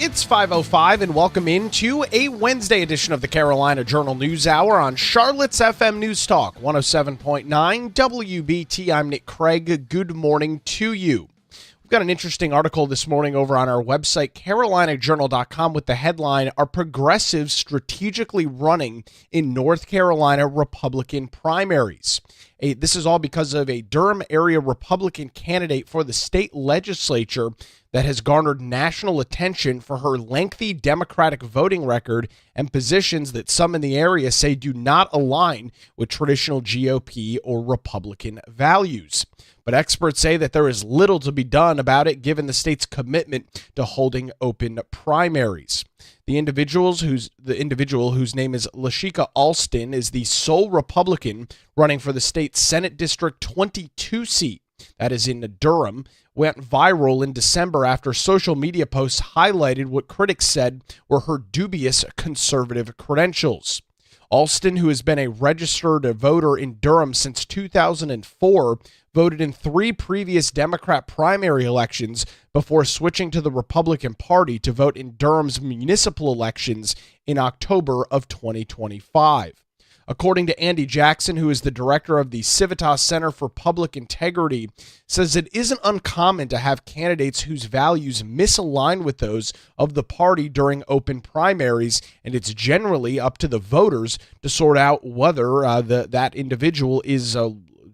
It's 5:05 and welcome into a Wednesday edition of the Carolina Journal News Hour on Charlotte's FM News Talk 107.9 WBT. I'm Nick Craig. Good morning to you. We've got an interesting article this morning over on our website, carolinajournal.com, with the headline, "Are Progressives Strategically Running in North Carolina Republican Primaries?" This is all because of a Durham area Republican candidate for the state legislature that has garnered national attention for her lengthy Democratic voting record and positions that some in the area say do not align with traditional GOP or Republican values. But experts say that there is little to be done about it given the state's commitment to holding open primaries. The individual whose name is Lashika Alston is the sole Republican running for the state's Senate District 22 seat. That is in Durham, went viral in December after social media posts highlighted what critics said were her dubious conservative credentials. Alston, who has been a registered voter in Durham since 2004, voted in 3 previous Democrat primary elections before switching to the Republican Party to vote in Durham's municipal elections in October of 2025. According to Andy Jackson, who is the director of the Civitas Center for Public Integrity, says it isn't uncommon to have candidates whose values misalign with those of the party during open primaries, and it's generally up to the voters to sort out whether that individual is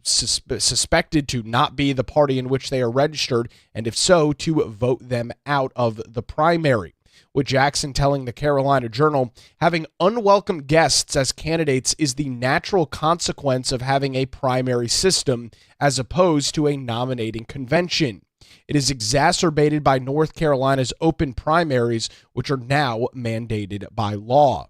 suspected to not be the party in which they are registered, and if so, to vote them out of the primary. With Jackson telling the Carolina Journal, having unwelcome guests as candidates is the natural consequence of having a primary system as opposed to a nominating convention. It is exacerbated by North Carolina's open primaries, which are now mandated by law.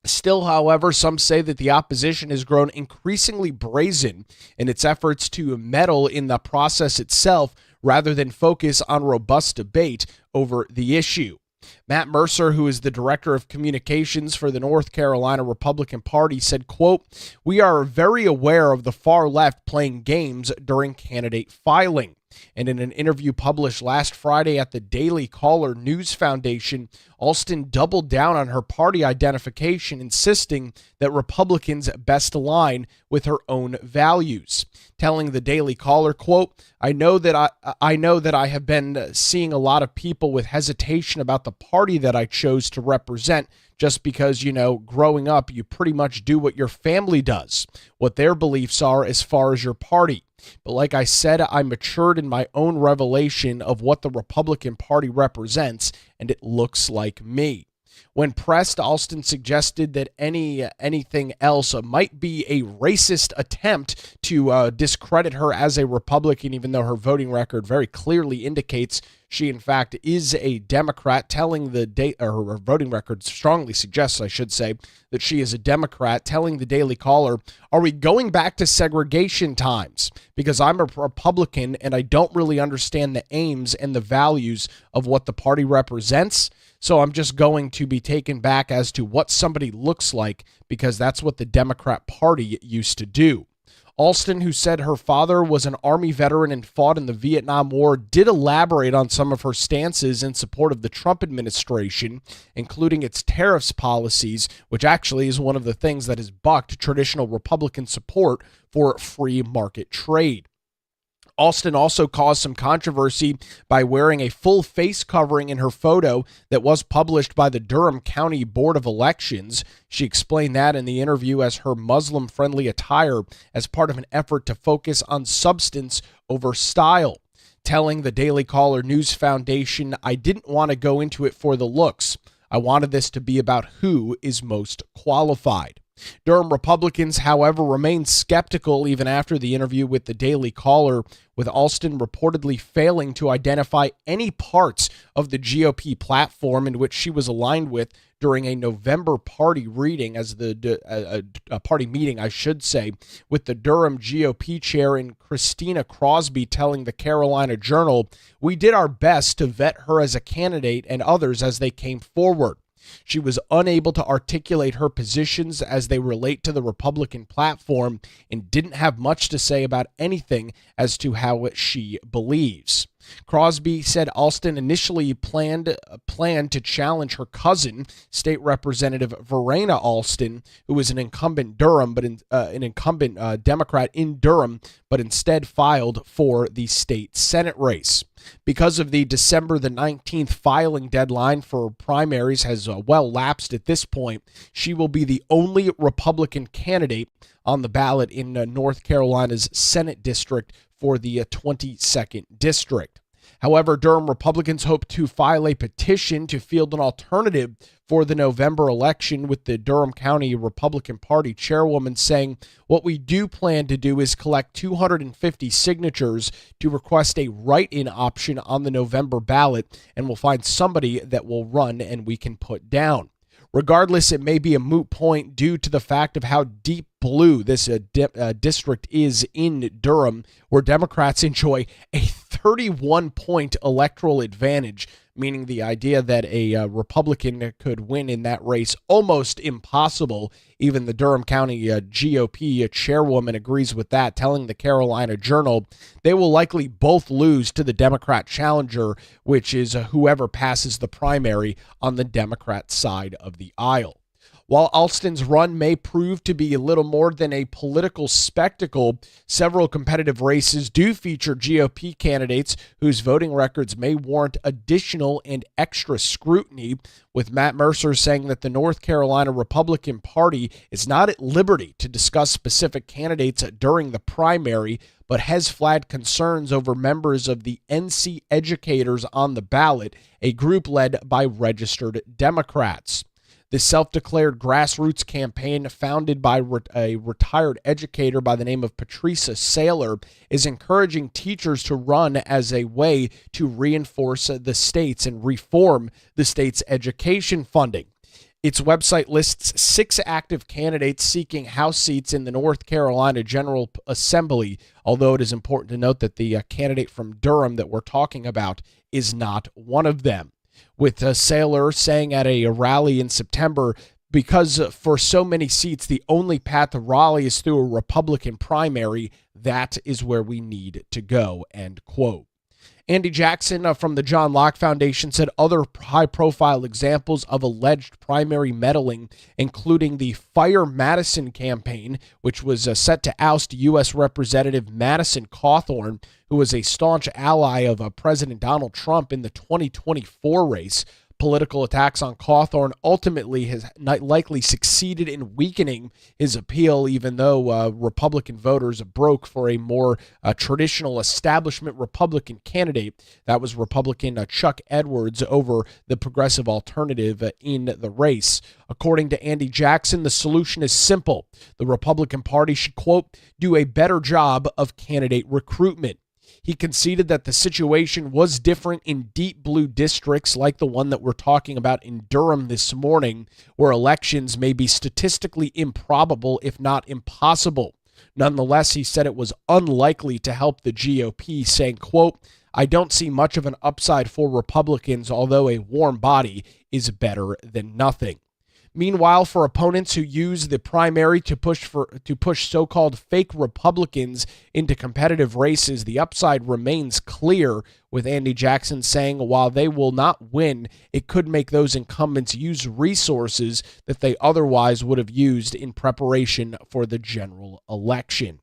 Still, however, some say that the opposition has grown increasingly brazen in its efforts to meddle in the process itself rather than focus on robust debate over the issue. Matt Mercer, who is the director of communications for the North Carolina Republican Party, said, quote, "We are very aware of the far left playing games during candidate filing." And in an interview published last Friday at the Daily Caller News Foundation, Alston doubled down on her party identification, insisting that Republicans best align with her own values. Telling the Daily Caller, quote, I know that I have been seeing a lot of people with hesitation about the party that I chose to represent just because, growing up, you pretty much do what your family does, what their beliefs are as far as your party. But like I said, I matured in my own revelation of what the Republican Party represents, and it looks like me. When pressed, Alston suggested that anything else might be a racist attempt to discredit her as a Republican, even though her voting record very clearly indicates she, in fact, is a Democrat, her voting record strongly suggests, I should say, that she is a Democrat, telling the Daily Caller, "Are we going back to segregation times? Because I'm a Republican and I don't really understand the aims and the values of what the party represents. So I'm just going to be taken back as to what somebody looks like because that's what the Democrat Party used to do." Alston, who said her father was an Army veteran and fought in the Vietnam War, did elaborate on some of her stances in support of the Trump administration, including its tariffs policies, which actually is one of the things that has bucked traditional Republican support for free market trade. Alston also caused some controversy by wearing a full face covering in her photo that was published by the Durham County Board of Elections. She explained that in the interview as her Muslim-friendly attire as part of an effort to focus on substance over style. Telling the Daily Caller News Foundation, "I didn't want to go into it for the looks. I wanted this to be about who is most qualified." Durham Republicans, however, remain skeptical even after the interview with the Daily Caller, with Alston reportedly failing to identify any parts of the GOP platform in which she was aligned with during a November party reading, party meeting, I should say, with the Durham GOP chair and Christina Crosby telling the Carolina Journal, "We did our best to vet her as a candidate and others as they came forward. She was unable to articulate her positions as they relate to the Republican platform and didn't have much to say about anything as to how she believes." Crosby said Alston initially planned to challenge her cousin, State Representative Verena Alston, who was an incumbent Democrat in Durham, but instead filed for the state Senate race. Because of the December the 19th filing deadline for primaries has well lapsed at this point, she will be the only Republican candidate on the ballot in North Carolina's Senate district for the 22nd district. However, Durham Republicans hope to file a petition to field an alternative for the November election, with the Durham County Republican Party chairwoman saying, "What we do plan to do is collect 250 signatures to request a write-in option on the November ballot, and we'll find somebody that will run and we can put down." Regardless, it may be a moot point due to the fact of how deep blue this district is in Durham, where Democrats enjoy a 31-point electoral advantage, meaning the idea that a Republican could win in that race almost impossible. Even the Durham County GOP chairwoman agrees with that, telling the Carolina Journal they will likely both lose to the Democrat challenger, which is whoever passes the primary on the Democrat side of the aisle. While Alston's run may prove to be a little more than a political spectacle, several competitive races do feature GOP candidates whose voting records may warrant additional and extra scrutiny, with Matt Mercer saying that the North Carolina Republican Party is not at liberty to discuss specific candidates during the primary, but has flagged concerns over members of the NC Educators on the ballot, a group led by registered Democrats. The self-declared grassroots campaign, founded by a retired educator by the name of Patricia Saylor, is encouraging teachers to run as a way to reinforce the states and reform the state's education funding. Its website lists 6 active candidates seeking House seats in the North Carolina General Assembly, although it is important to note that the candidate from Durham that we're talking about is not one of them. With Saylor saying at a rally in September, because for so many seats, the only path to Raleigh is through a Republican primary, that is where we need to go, end quote. Andy Jackson from the John Locke Foundation said other high-profile examples of alleged primary meddling, including the Fire Madison campaign, which was set to oust U.S. Representative Madison Cawthorn, who was a staunch ally of President Donald Trump in the 2024 race. Political attacks on Cawthorn ultimately has likely succeeded in weakening his appeal, even though Republican voters broke for a more traditional establishment Republican candidate. That was Republican Chuck Edwards over the progressive alternative in the race. According to Andy Jackson, the solution is simple. The Republican Party should, quote, do a better job of candidate recruitment. He conceded that the situation was different in deep blue districts like the one that we're talking about in Durham this morning, where elections may be statistically improbable, if not impossible. Nonetheless, he said it was unlikely to help the GOP, saying, quote, I don't see much of an upside for Republicans, although a warm body is better than nothing. Meanwhile, for opponents who use the primary to push so-called fake Republicans into competitive races, the upside remains clear, with Andy Jackson saying while they will not win, it could make those incumbents use resources that they otherwise would have used in preparation for the general election.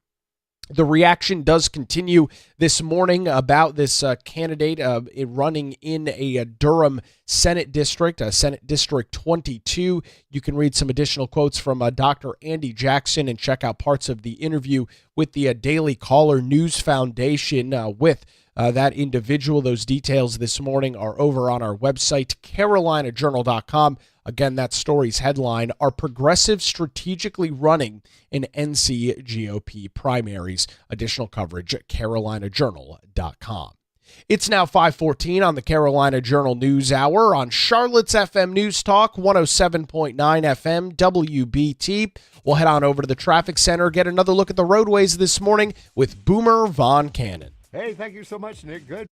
The reaction does continue this morning about this candidate running in a Durham Senate District, Senate District 22. You can read some additional quotes from Dr. Andy Jackson and check out parts of the interview with the Daily Caller News Foundation with that individual. Those details this morning are over on our website, carolinajournal.com. Again, that story's headline, Are Progressives Strategically Running in NC GOP Primaries? Additional coverage at carolinajournal.com. It's now 5:14 on the Carolina Journal News Hour on Charlotte's FM News Talk, 107.9 FM, WBT. We'll head on over to the traffic center, get another look at the roadways this morning with Boomer Von Cannon. Hey, thank you so much, Nick. Good.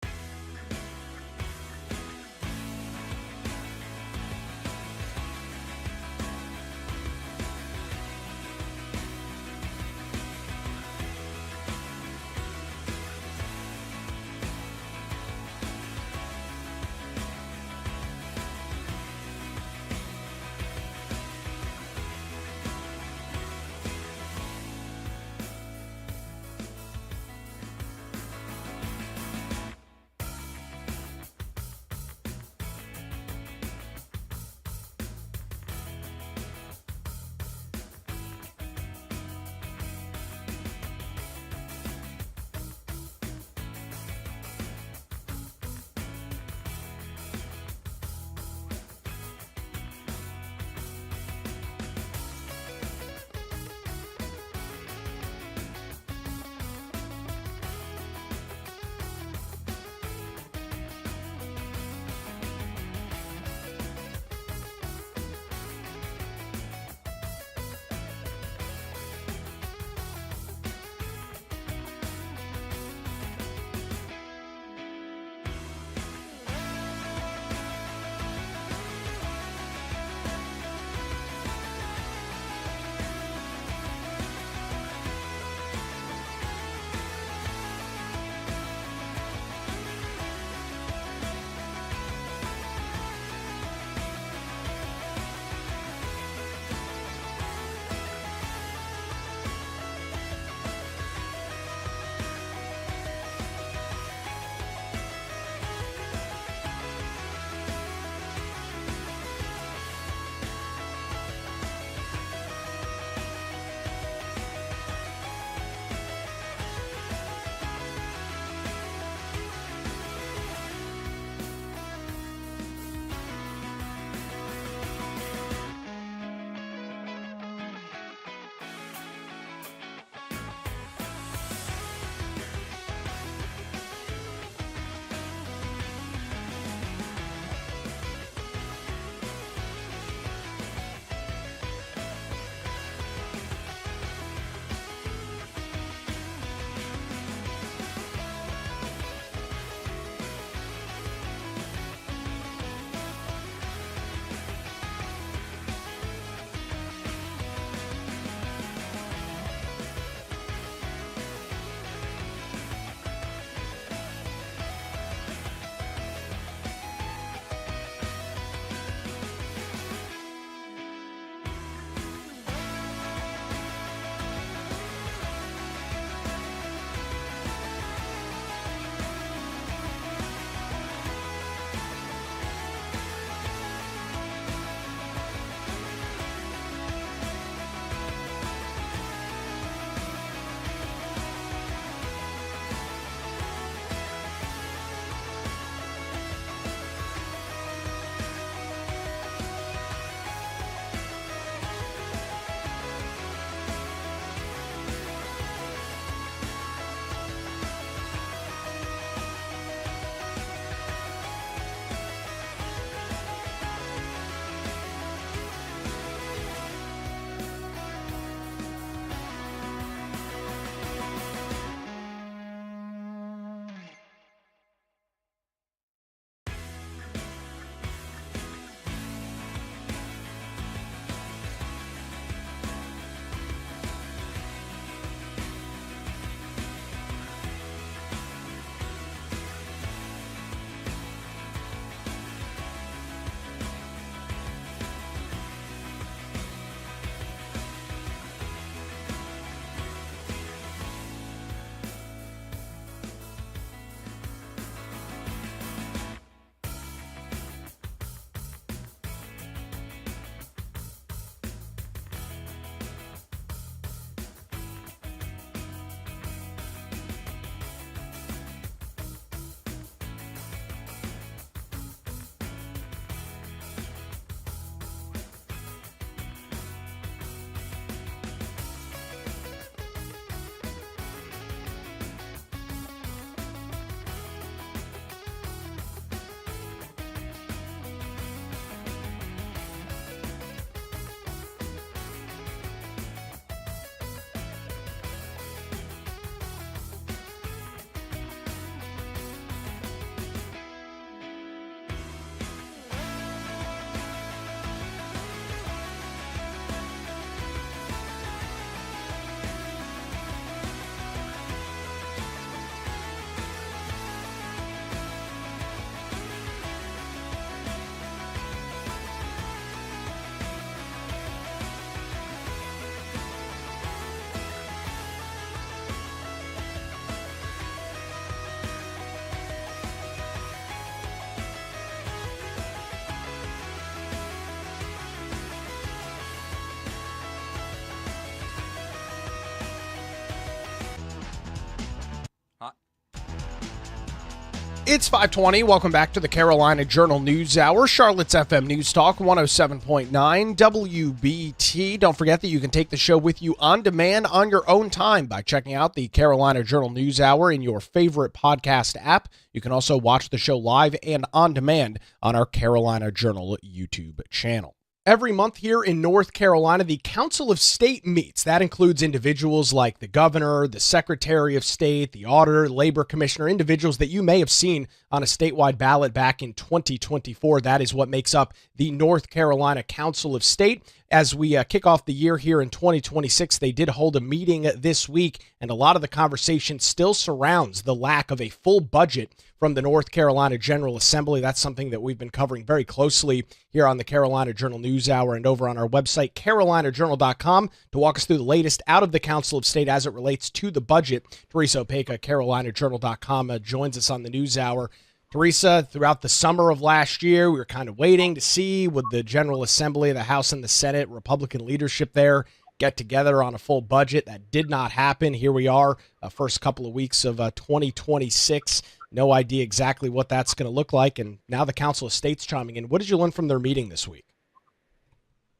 It's 5:20. Welcome back to the Carolina Journal News Hour, Charlotte's FM News Talk 107.9 WBT. Don't forget that you can take the show with you on demand on your own time by checking out the Carolina Journal News Hour in your favorite podcast app. You can also watch the show live and on demand on our Carolina Journal YouTube channel. Every month here in North Carolina, the Council of State meets. That includes individuals like the governor, the secretary of state, the auditor, labor commissioner, individuals that you may have seen on a statewide ballot back in 2024. That is what makes up the North Carolina Council of State. As we kick off the year here in 2026, they did hold a meeting this week, and a lot of the conversation still surrounds the lack of a full budget from the North Carolina General Assembly. That's something that we've been covering very closely here on the Carolina Journal News Hour and over on our website, carolinajournal.com, to walk us through the latest out of the Council of State as it relates to the budget. Teresa Opeka, carolinajournal.com, joins us on the News Hour. Teresa, throughout the summer of last year, we were kind of waiting to see would the General Assembly, the House and the Senate, Republican leadership there get together on a full budget. That did not happen. Here we are, first couple of weeks of 2026. No idea exactly what that's going to look like. And now the Council of State's chiming in. What did you learn from their meeting this week?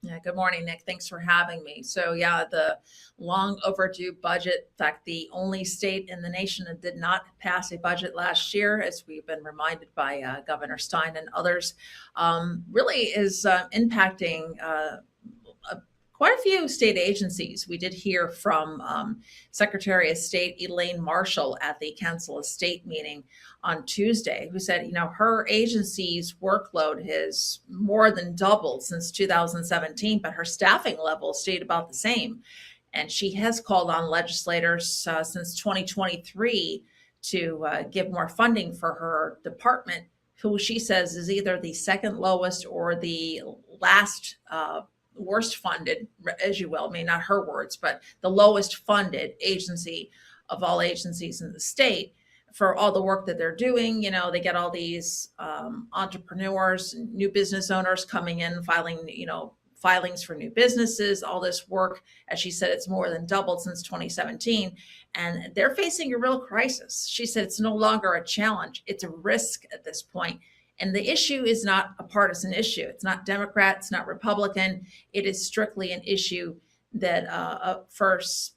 Yeah, good morning, Nick. Thanks for having me. So yeah, the long overdue budget, in fact, the only state in the nation that did not pass a budget last year, as we've been reminded by Governor Stein and others, really is impacting quite a few state agencies. We did hear from Secretary of State Elaine Marshall at the Council of State meeting on Tuesday, who said, her agency's workload has more than doubled since 2017, but her staffing level stayed about the same. And she has called on legislators since 2023 to give more funding for her department, who she says is either the second lowest or the last worst funded, as you will, I mean, not her words, but the lowest funded agency of all agencies in the state for all the work that they're doing. They get all these entrepreneurs, new business owners coming in, filing, filings for new businesses, all this work. As she said, it's more than doubled since 2017. And they're facing a real crisis. She said it's no longer a challenge. It's a risk at this point. And the issue is not a partisan issue. It's not Democrat, it's not Republican. It is strictly an issue that first,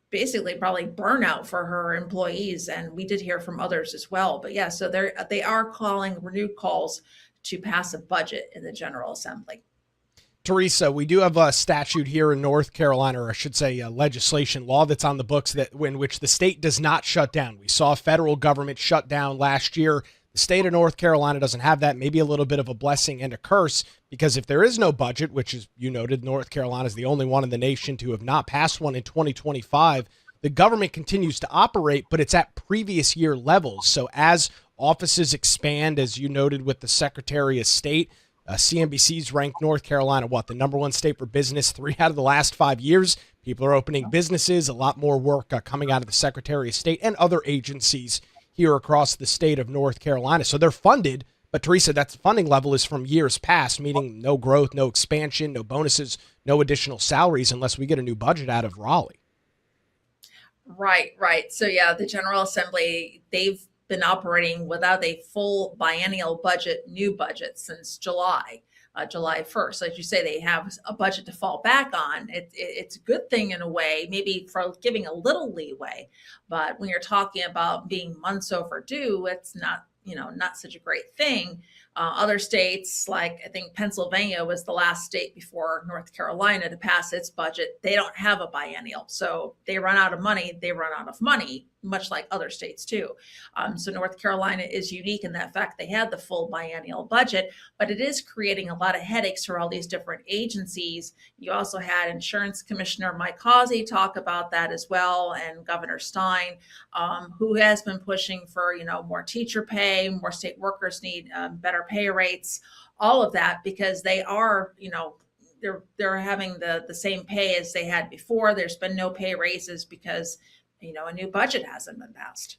basically probably burnout for her employees. And we did hear from others as well. But yeah, so they are calling renewed calls to pass a budget in the General Assembly. Teresa, we do have a statute here in North Carolina, or I should say a legislation law that's on the books that in which the state does not shut down. We saw federal government shut down last year. The state of North Carolina doesn't have that. Maybe a little bit of a blessing and a curse, because if there is no budget, which is, you noted, North Carolina is the only one in the nation to have not passed one in 2025, the government continues to operate, but it's at previous year levels. So as offices expand, as you noted with the Secretary of State, CNBC's ranked North Carolina, the number one state for business 3 out of the last 5 years. People are opening businesses, a lot more work coming out of the Secretary of State and other agencies here across the state of North Carolina. So they're funded, but Teresa, that funding level is from years past, meaning no growth, no expansion, no bonuses, no additional salaries unless we get a new budget out of Raleigh. Right. So yeah, the General Assembly, they've been operating without a full biennial budget, new budget, since July 1st. So as you say, they have a budget to fall back on. It's a good thing in a way, maybe for giving a little leeway. But when you're talking about being months overdue, it's not such a great thing. Other states, like I think Pennsylvania was the last state before North Carolina to pass its budget. They don't have a biennial. So they run out of money. They run out of money, much like other states too. So North Carolina is unique in that fact they had the full biennial budget, but it is creating a lot of headaches for all these different agencies. You also had Insurance Commissioner Mike Causey talk about that as well, and Governor Stein, who has been pushing for, more teacher pay, more state workers need better pay rates, all of that, because they are, they're having the same pay as they had before. There's been no pay raises because, a new budget hasn't been passed.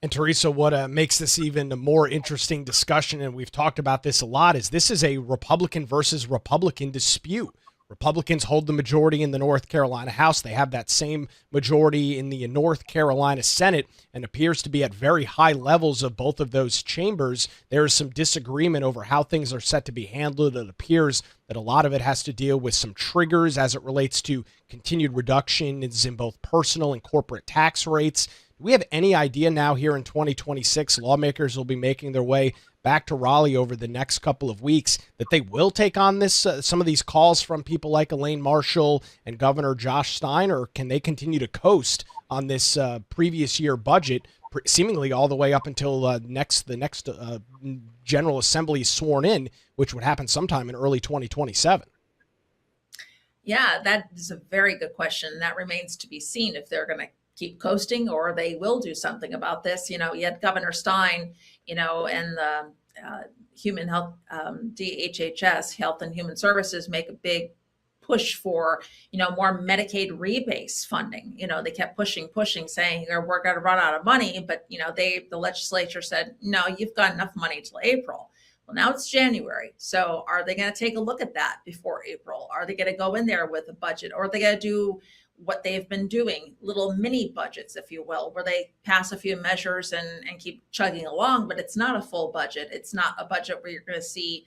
And Teresa, what makes this even a more interesting discussion, and we've talked about this a lot, is this is a Republican versus Republican dispute. Republicans hold the majority in the North Carolina House. They have that same majority in the North Carolina Senate and appears to be at very high levels of both of those chambers. There is some disagreement over how things are set to be handled. It appears that a lot of it has to deal with some triggers as it relates to continued reductions in both personal and corporate tax rates. Do we have any idea now here in 2026, lawmakers will be making their way back to Raleigh over the next couple of weeks, that they will take on this some of these calls from people like Elaine Marshall and Governor Josh Stein, or can they continue to coast on this previous year budget, seemingly all the way up until the next General Assembly is sworn in, which would happen sometime in early 2027? Yeah, that is a very good question. That remains to be seen if they're going to keep coasting or they will do something about this. You had Governor Stein, and the Human Health, DHHS, Health and Human Services, make a big push for, more Medicaid rebase funding. They kept pushing, saying we're going to run out of money. But, the legislature said, no, you've got enough money till April. Well, now it's January. So are they going to take a look at that before April? Are they going to go in there with a budget, or are they going to do what they've been doing, little mini budgets, if you will, where they pass a few measures and keep chugging along, but it's not a full budget. It's not a budget where you're going to see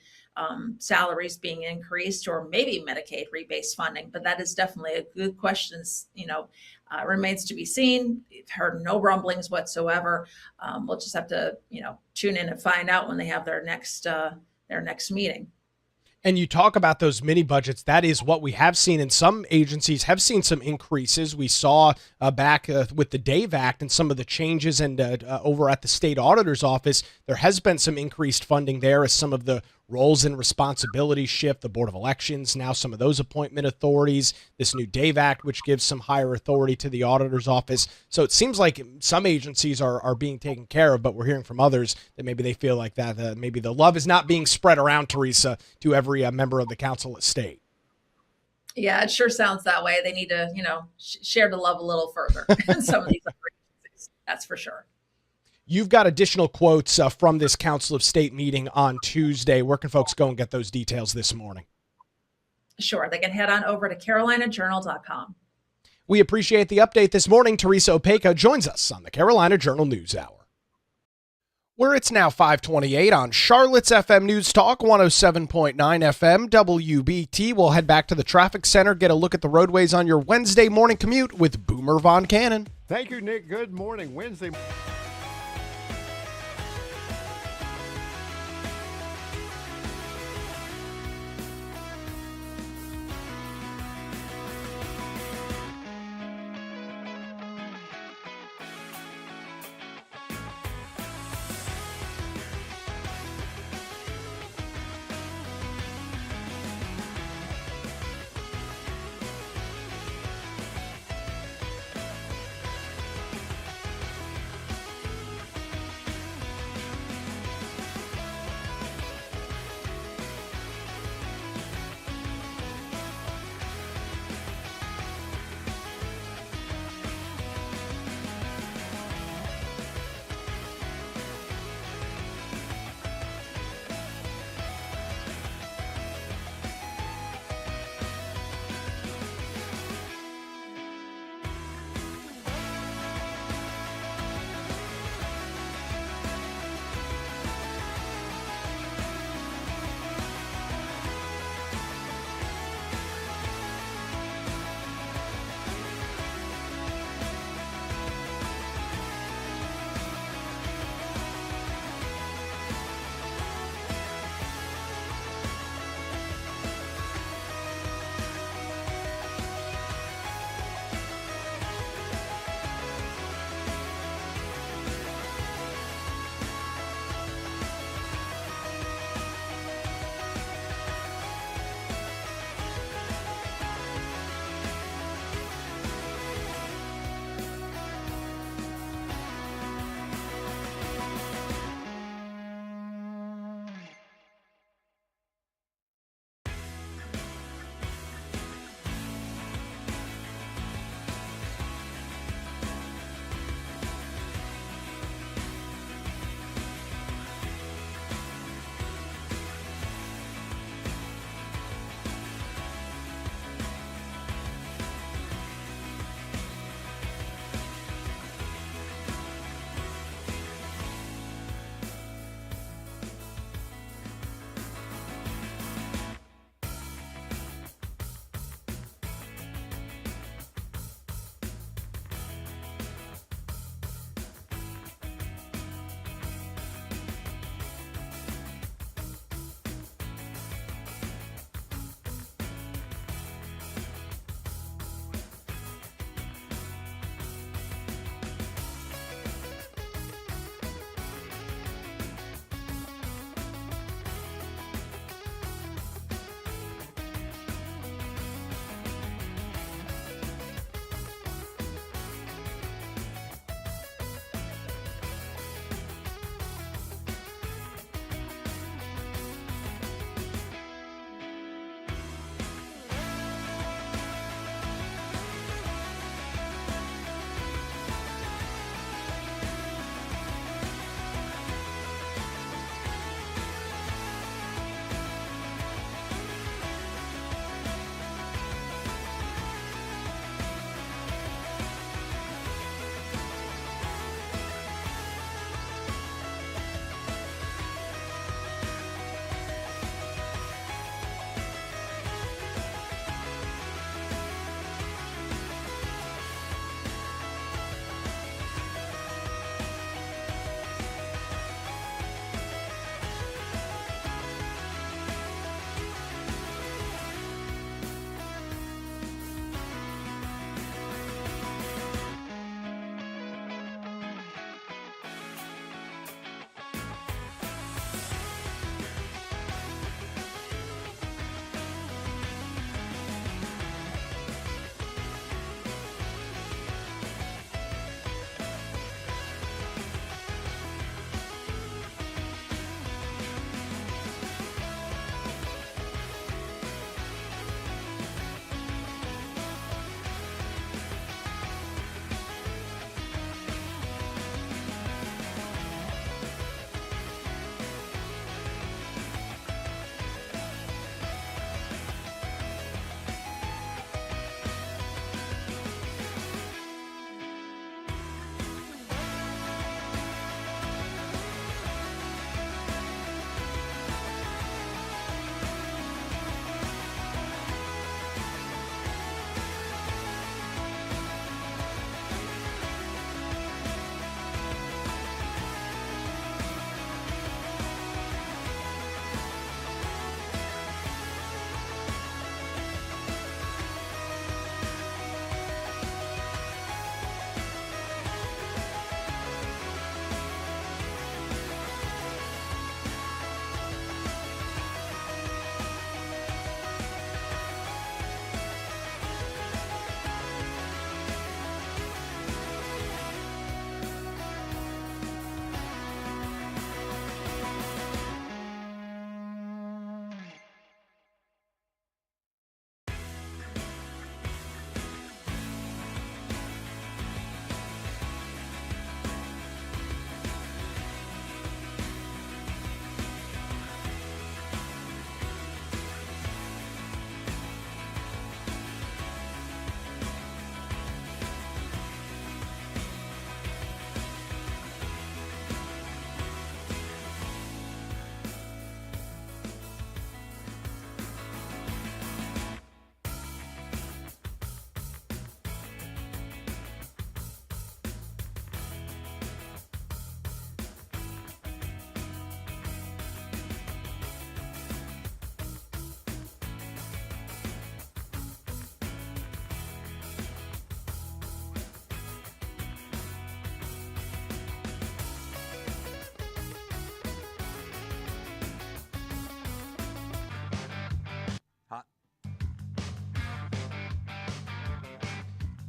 salaries being increased or maybe Medicaid rebase funding. But that is definitely a good question. Remains to be seen. We've heard no rumblings whatsoever. We'll just have to, tune in and find out when they have their next meeting. And you talk about those mini budgets. That is what we have seen, and some agencies have seen some increases. We saw back with the DAVE Act and some of the changes, and over at the state auditor's office, there has been some increased funding there as some of the roles and responsibilities shift. The Board of Elections, now some of those appointment authorities, this new DAVE Act, which gives some higher authority to the auditor's office. So it seems like some agencies are being taken care of, but we're hearing from others that maybe they feel like that maybe the love is not being spread around, Teresa, to every member of the council at state. Yeah, it sure sounds that way. They need to, share the love a little further in some of these other agencies. That's for sure. You've got additional quotes from this Council of State meeting on Tuesday. Where can folks go and get those details this morning? Sure. They can head on over to carolinajournal.com. We appreciate the update this morning. Teresa Opeka joins us on the Carolina Journal News Hour, where it's now 5:28 on Charlotte's FM News Talk 107.9 FM WBT. We'll head back to the traffic center, get a look at the roadways on your Wednesday morning commute with Boomer Von Cannon. Thank you, Nick. Good morning. Wednesday.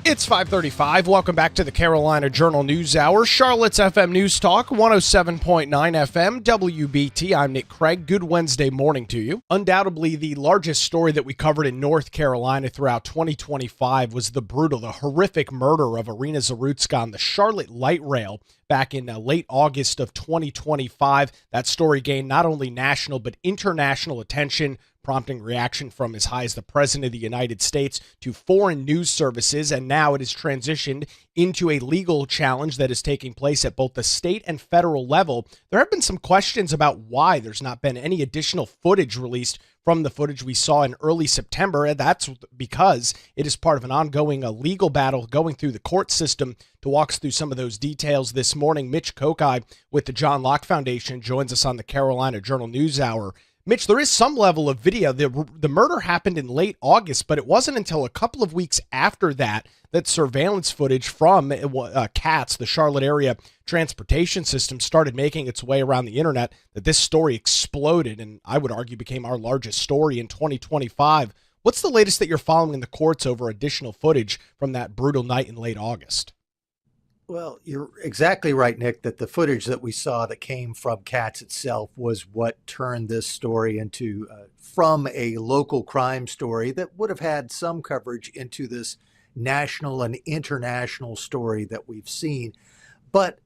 It's 5:35. Welcome back to the Carolina Journal News Hour. Charlotte's FM News Talk, 107.9 FM, WBT. I'm Nick Craig. Good Wednesday morning to you. Undoubtedly, the largest story that we covered in North Carolina throughout 2025 was the horrific murder of Irina Zarutska on the Charlotte Light Rail back in late August of 2025. That story gained not only national but international attention, prompting reaction from as high as the President of the United States to foreign news services, and now it has transitioned into a legal challenge that is taking place at both the state and federal level. There have been some questions about why there's not been any additional footage released from the footage we saw in early September, and that's because it is part of an ongoing legal battle going through the court system. To walk us through some of those details this morning, Mitch Kokai with the John Locke Foundation joins us on the Carolina Journal News Hour. Mitch, there is some level of video. The murder happened in late August, but it wasn't until a couple of weeks after that surveillance footage from CATS, the Charlotte area transportation system, started making its way around the internet, that this story exploded and I would argue became our largest story in 2025. What's the latest that you're following in the courts over additional footage from that brutal night in late August? Well, you're exactly right, Nick, that the footage that we saw that came from CATS itself was what turned this story into, from a local crime story that would have had some coverage, into this national and international story that we've seen. But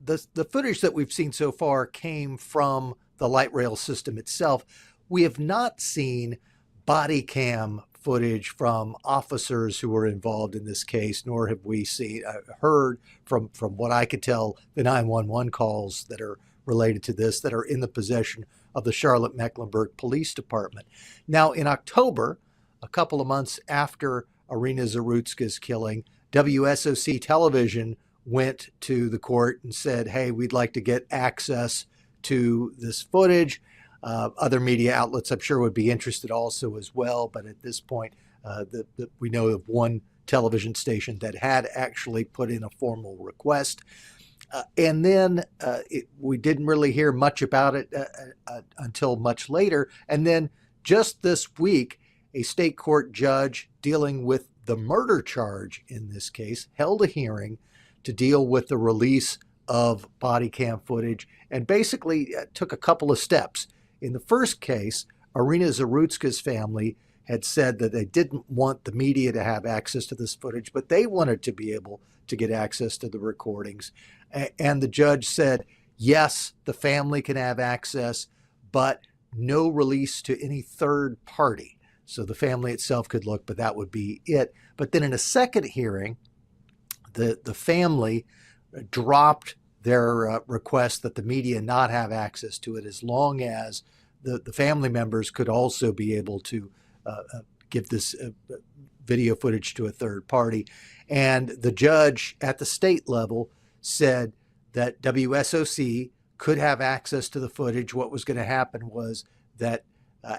the footage that we've seen so far came from the light rail system itself. We have not seen body cam footage from officers who were involved in this case, nor have we heard from what I could tell, the 911 calls that are related to this that are in the possession of the Charlotte-Mecklenburg Police Department. Now, in October, a couple of months after Irina Zarutska's killing, WSOC television went to the court and said, hey, we'd like to get access to this footage. Other media outlets, I'm sure, would be interested also as well. But at this point, we know of one television station that had actually put in a formal request. And then we didn't really hear much about it until much later. And then just this week, a state court judge dealing with the murder charge in this case held a hearing to deal with the release of body cam footage and basically took a couple of steps. In the first case, Irina Zarutska's family had said that they didn't want the media to have access to this footage, but they wanted to be able to get access to the recordings. And the judge said, yes, the family can have access, but no release to any third party. So the family itself could look, but that would be it. But then in a second hearing, the family dropped their request that the media not have access to it, as long as the family members could also be able to give this video footage to a third party. And the judge at the state level said that WSOC could have access to the footage. What was going to happen was that,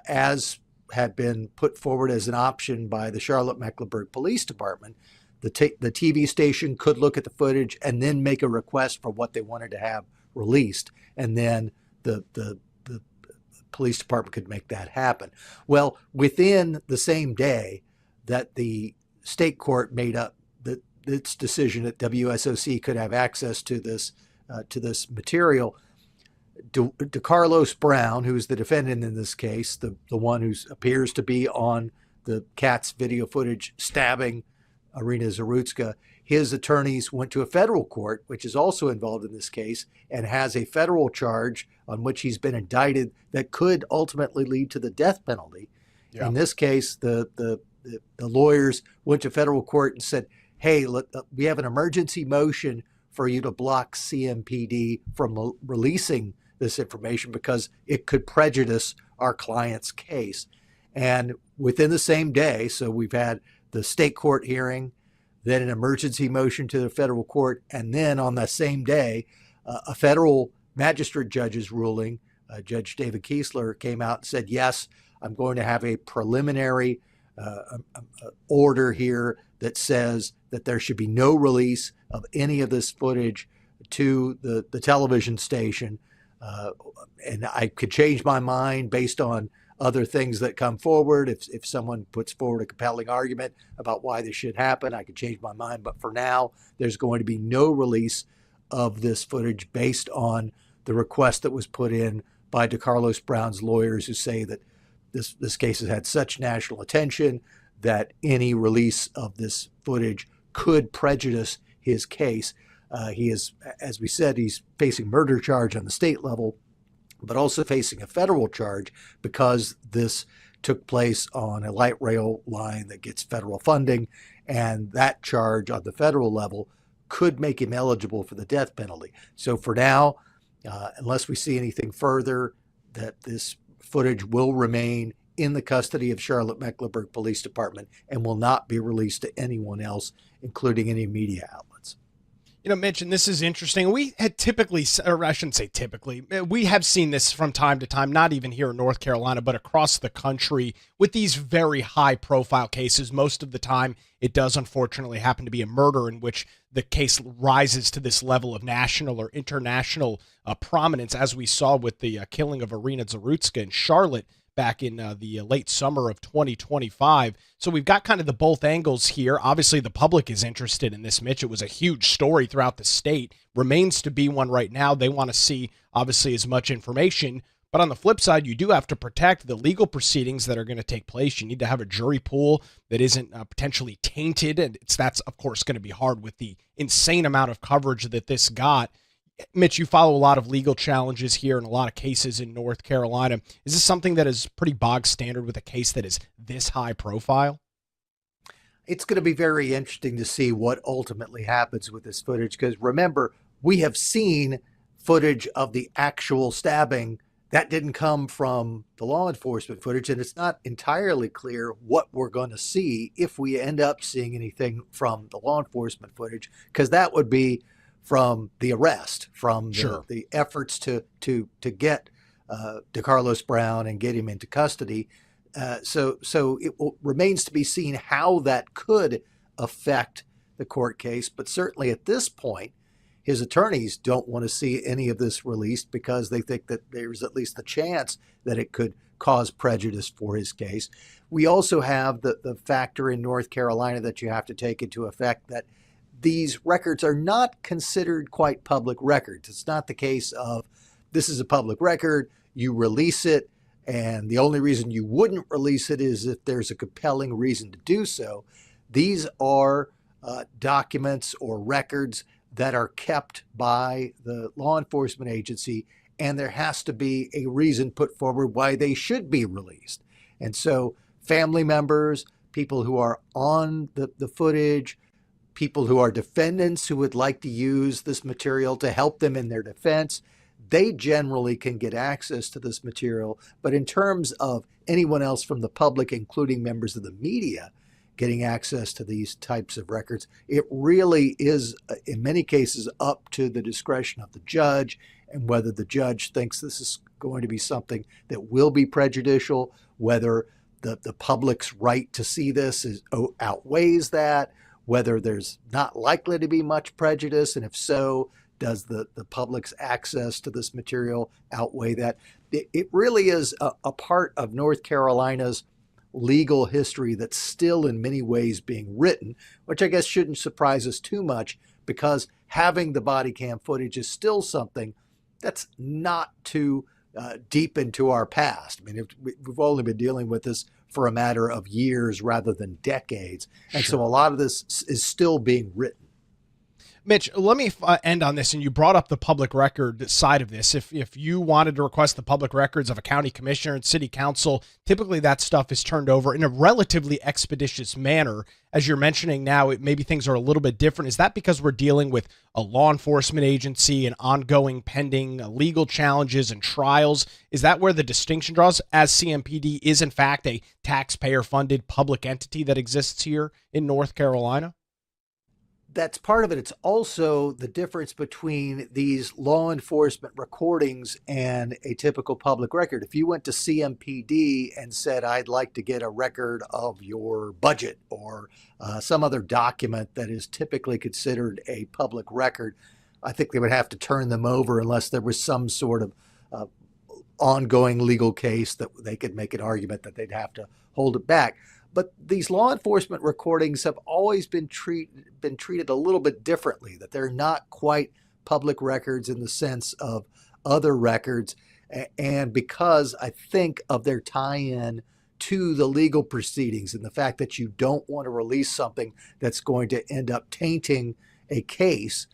as had been put forward as an option by the Charlotte-Mecklenburg Police Department, the TV station could look at the footage and then make a request for what they wanted to have released. And then the police department could make that happen. Well, within the same day that the state court made up its decision that WSOC could have access to this material, DeCarlos Brown, who's the defendant in this case, the one who appears to be on the CATS video footage stabbing Irina Zarutska, his attorneys went to a federal court, which is also involved in this case, and has a federal charge on which he's been indicted that could ultimately lead to the death penalty. Yeah. In this case, the lawyers went to federal court and said, hey, we have an emergency motion for you to block CMPD from releasing this information because it could prejudice our client's case. And within the same day, so we've had the state court hearing, then an emergency motion to the federal court, and then on the same day, a federal magistrate judge's ruling, Judge David Kiesler, came out and said, yes, I'm going to have a preliminary order here that says that there should be no release of any of this footage to the television station. And I could change my mind based on other things that come forward. If someone puts forward a compelling argument about why this should happen, I could change my mind. But for now, there's going to be no release of this footage based on the request that was put in by DeCarlos Brown's lawyers, who say that this case has had such national attention that any release of this footage could prejudice his case. He is, as we said, he's facing murder charge on the state level, but also facing a federal charge because this took place on a light rail line that gets federal funding, and that charge on the federal level could make him eligible for the death penalty. So for now, unless we see anything further, that this footage will remain in the custody of Charlotte-Mecklenburg Police Department and will not be released to anyone else, including any media outlets. You know, Mitch, and this is interesting. We had typically, or I shouldn't say typically, we have seen this from time to time, not even here in North Carolina, but across the country with these very high profile cases. Most of the time, it does unfortunately happen to be a murder in which the case rises to this level of national or international prominence, as we saw with the killing of Irina Zarutska in Charlotte back in the late summer of 2025. So we've got kind of the both angles here. Obviously, the public is interested in this, Mitch. It was a huge story throughout the state. Remains to be one right now. They want to see, obviously, as much information. But on the flip side, you do have to protect the legal proceedings that are going to take place. You need to have a jury pool that isn't potentially tainted. And that's, of course, going to be hard with the insane amount of coverage that this got. Mitch, you follow a lot of legal challenges here and a lot of cases in North Carolina. Is this something that is pretty bog standard with a case that is this high profile? It's going to be very interesting to see what ultimately happens with this footage, because remember, we have seen footage of the actual stabbing that didn't come from the law enforcement footage, and it's not entirely clear what we're going to see if we end up seeing anything from the law enforcement footage, because that would be from the arrest, from the efforts to get DeCarlos Brown and get him into custody. So it remains to be seen how that could affect the court case. But certainly at this point, his attorneys don't want to see any of this released because they think that there's at least the chance that it could cause prejudice for his case. We also have the factor in North Carolina that you have to take into effect that these records are not considered quite public records. It's not the case of this is a public record, you release it, and the only reason you wouldn't release it is if there's a compelling reason to do so. These are documents or records that are kept by the law enforcement agency, and there has to be a reason put forward why they should be released. And so family members, people who are on the footage, people who are defendants who would like to use this material to help them in their defense, they generally can get access to this material. But in terms of anyone else from the public, including members of the media, getting access to these types of records, it really is, in many cases, up to the discretion of the judge and whether the judge thinks this is going to be something that will be prejudicial, whether the public's right to see this outweighs that, whether there's not likely to be much prejudice, and if so, does the public's access to this material outweigh that? It really is a part of North Carolina's legal history that's still in many ways being written, which I guess shouldn't surprise us too much, because having the body cam footage is still something that's not too deep into our past. I mean, we've only been dealing with this for a matter of years rather than decades. And so a lot of this is still being written. Mitch, let me end on this, and you brought up the public record side of this. If you wanted to request the public records of a county commissioner and city council, typically that stuff is turned over in a relatively expeditious manner. As you're mentioning now, maybe things are a little bit different. Is that because we're dealing with a law enforcement agency and ongoing pending legal challenges and trials? Is that where the distinction draws, as CMPD is in fact a taxpayer-funded public entity that exists here in North Carolina? That's part of it. It's also the difference between these law enforcement recordings and a typical public record. If you went to CMPD and said, I'd like to get a record of your budget or some other document that is typically considered a public record, I think they would have to turn them over unless there was some sort of ongoing legal case that they could make an argument that they'd have to hold it back. But these law enforcement recordings have always been treated a little bit differently, that they're not quite public records in the sense of other records. And because I think of their tie-in to the legal proceedings and the fact that you don't want to release something that's going to end up tainting a case,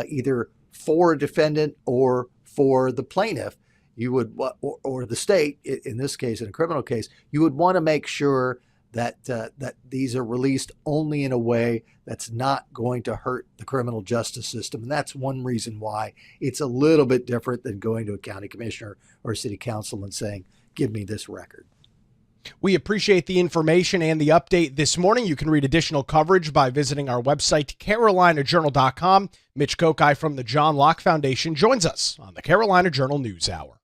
either for a defendant or for the plaintiff, you would, or the state, in this case, in a criminal case, you would want to make sure that that these are released only in a way that's not going to hurt the criminal justice system. And that's one reason why it's a little bit different than going to a county commissioner or city council and saying, give me this record. We appreciate the information and the update this morning. You can read additional coverage by visiting our website, carolinajournal.com. Mitch Kokai from the John Locke Foundation joins us on the Carolina Journal News Hour.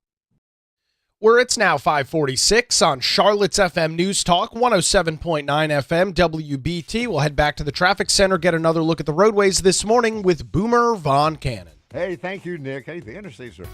Where it's now 5:46 on Charlotte's FM News Talk, 107.9 FM WBT. We'll head back to the traffic center, get another look at the roadways this morning with Boomer Von Cannon. Hey, thank you, Nick. Hey, the interstates are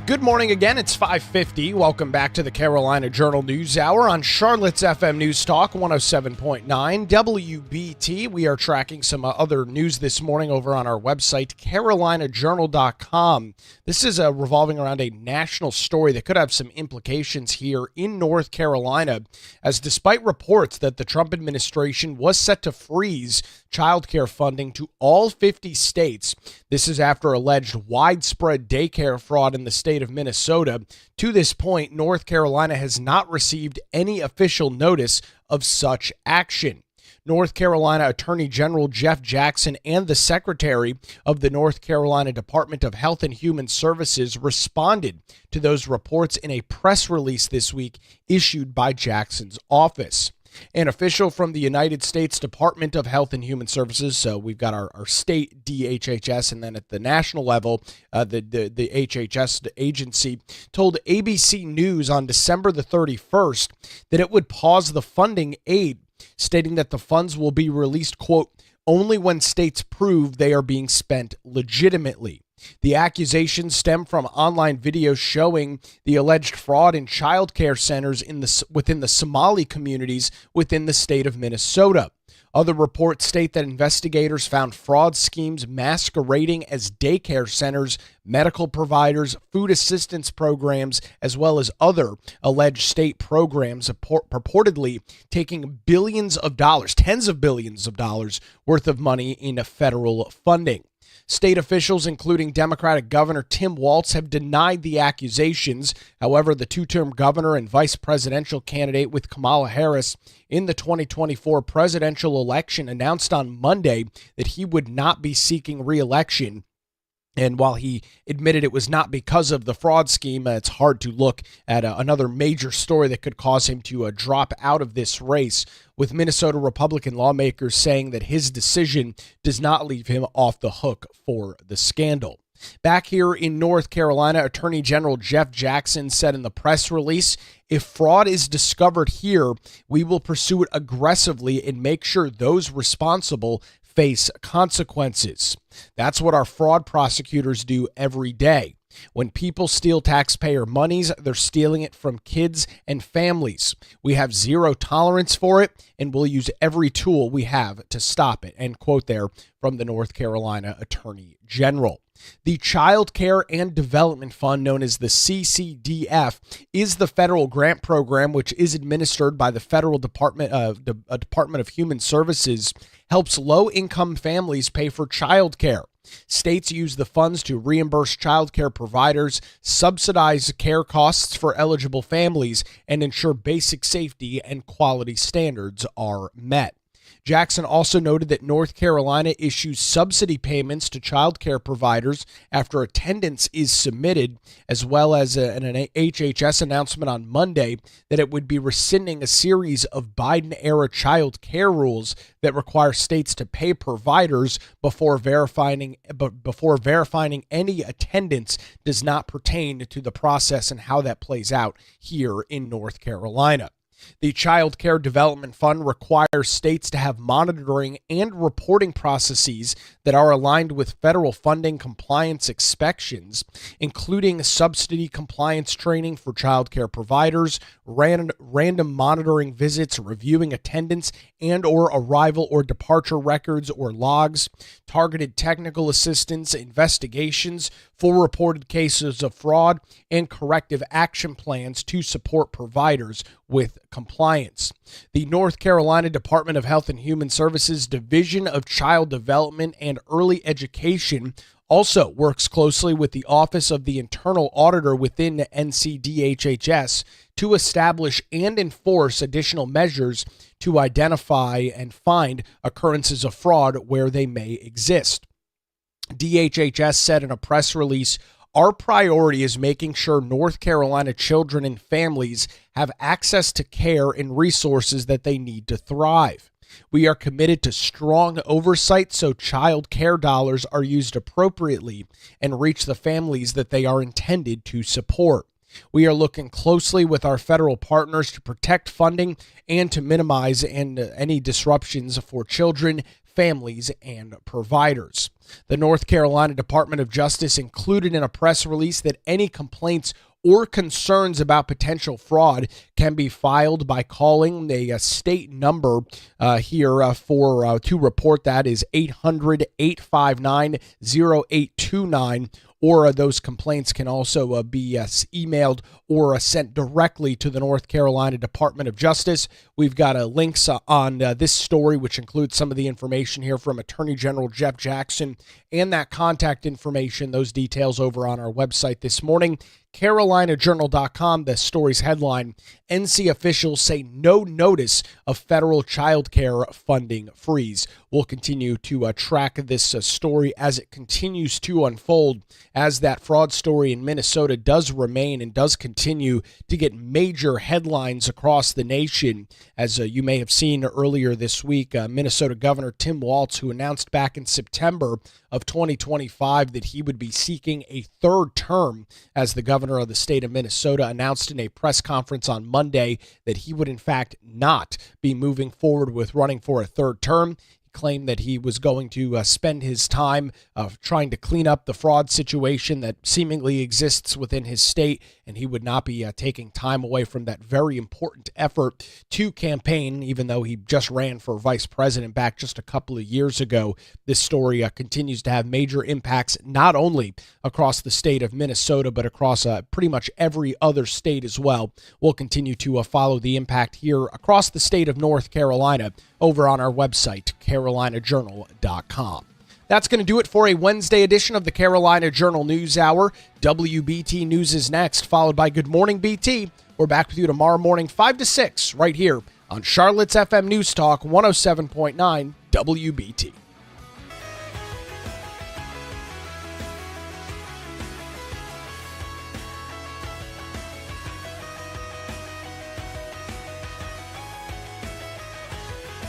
Good morning again. It's 5:50. Welcome back to the Carolina Journal News Hour on Charlotte's FM News Talk 107.9 WBT. We are tracking some other news this morning over on our website, carolinajournal.com. This is revolving around a national story that could have some implications here in North Carolina, as despite reports that the Trump administration was set to freeze childcare funding to all 50 states. This is after alleged widespread daycare fraud in the state of Minnesota. To this point, North Carolina has not received any official notice of such action. North Carolina Attorney General Jeff Jackson and the Secretary of the North Carolina Department of Health and Human Services responded to those reports in a press release this week issued by Jackson's office. An official from the United States Department of Health and Human Services, so we've got our state DHHS, and then at the national level, the HHS agency, told ABC News on December the 31st that it would pause the funding aid, stating that the funds will be released, quote, only when states prove they are being spent legitimately. The accusations stem from online videos showing the alleged fraud in child care centers within the Somali communities within the state of Minnesota. Other reports state that investigators found fraud schemes masquerading as daycare centers, medical providers, food assistance programs, as well as other alleged state programs, purportedly taking billions of dollars, tens of billions of dollars worth of money in federal funding. State officials, including Democratic Governor Tim Walz, have denied the accusations. However, the two-term governor and vice presidential candidate with Kamala Harris in the 2024 presidential election announced on Monday that he would not be seeking re-election. And while he admitted it was not because of the fraud scheme, it's hard to look at another major story that could cause him to drop out of this race, with Minnesota Republican lawmakers saying that his decision does not leave him off the hook for the scandal. Back here in North Carolina, Attorney General Jeff Jackson said in the press release, if fraud is discovered here, we will pursue it aggressively and make sure those responsible face consequences. That's what our fraud prosecutors do every day. When people steal taxpayer monies, they're stealing it from kids and families. We have zero tolerance for it, and we'll use every tool we have to stop it. End quote there from the North Carolina Attorney General. The Child Care and Development Fund, known as the CCDF, is the federal grant program which is administered by the Federal Department of Human Services, helps low-income families pay for child care. States use the funds to reimburse child care providers, subsidize care costs for eligible families, and ensure basic safety and quality standards are met. Jackson also noted that North Carolina issues subsidy payments to child care providers after attendance is submitted, as well as an HHS announcement on Monday that it would be rescinding a series of Biden-era child care rules that require states to pay providers before verifying any attendance does not pertain to the process and how that plays out here in North Carolina. The Child Care Development Fund requires states to have monitoring and reporting processes that are aligned with federal funding compliance inspections, including subsidy compliance training for child care providers, random monitoring visits, reviewing attendance and or arrival or departure records or logs, targeted technical assistance, investigations for reported cases of fraud, and corrective action plans to support providers with compliance. The North Carolina Department of Health and Human Services Division of Child Development and Early Education also works closely with the Office of the Internal Auditor within the NCDHHS to establish and enforce additional measures to identify and find occurrences of fraud where they may exist. DHHS said in a press release, our priority is making sure North Carolina children and families have access to care and resources that they need to thrive. We are committed to strong oversight so child care dollars are used appropriately and reach the families that they are intended to support. We are looking closely with our federal partners to protect funding and to minimize any disruptions for children, families, and providers. The North Carolina Department of Justice included in a press release that any complaints or concerns about potential fraud can be filed by calling a state number to report. That is 800-859-0829. Or those complaints can also be emailed or sent directly to the North Carolina Department of Justice. We've got links on this story, which includes some of the information here from Attorney General Jeff Jackson and that contact information, those details over on our website this morning. CarolinaJournal.com, the story's headline, NC officials say no notice of federal child care funding freeze. We'll continue to track this story as it continues to unfold, as that fraud story in Minnesota does remain and does continue to get major headlines across the nation. As you may have seen earlier this week, Minnesota Governor Tim Walz, who announced back in September of 2025 that he would be seeking a third term as the governor of the state of Minnesota, announced in a press conference on Monday that he would in fact not be moving forward with running for a third term. Claimed that he was going to spend his time trying to clean up the fraud situation that seemingly exists within his state, and he would not be taking time away from that very important effort to campaign, even though he just ran for vice president back just a couple of years ago. This story continues to have major impacts, not only across the state of Minnesota, but across pretty much every other state as well. We'll continue to follow the impact here across the state of North Carolina over on our website, CarolinaJournal.com. That's going to do it for a Wednesday edition of the Carolina Journal News Hour. WBT News is next, followed by Good Morning BT. We're back with you tomorrow morning, 5 to 6, right here on Charlotte's FM News Talk 107.9 WBT.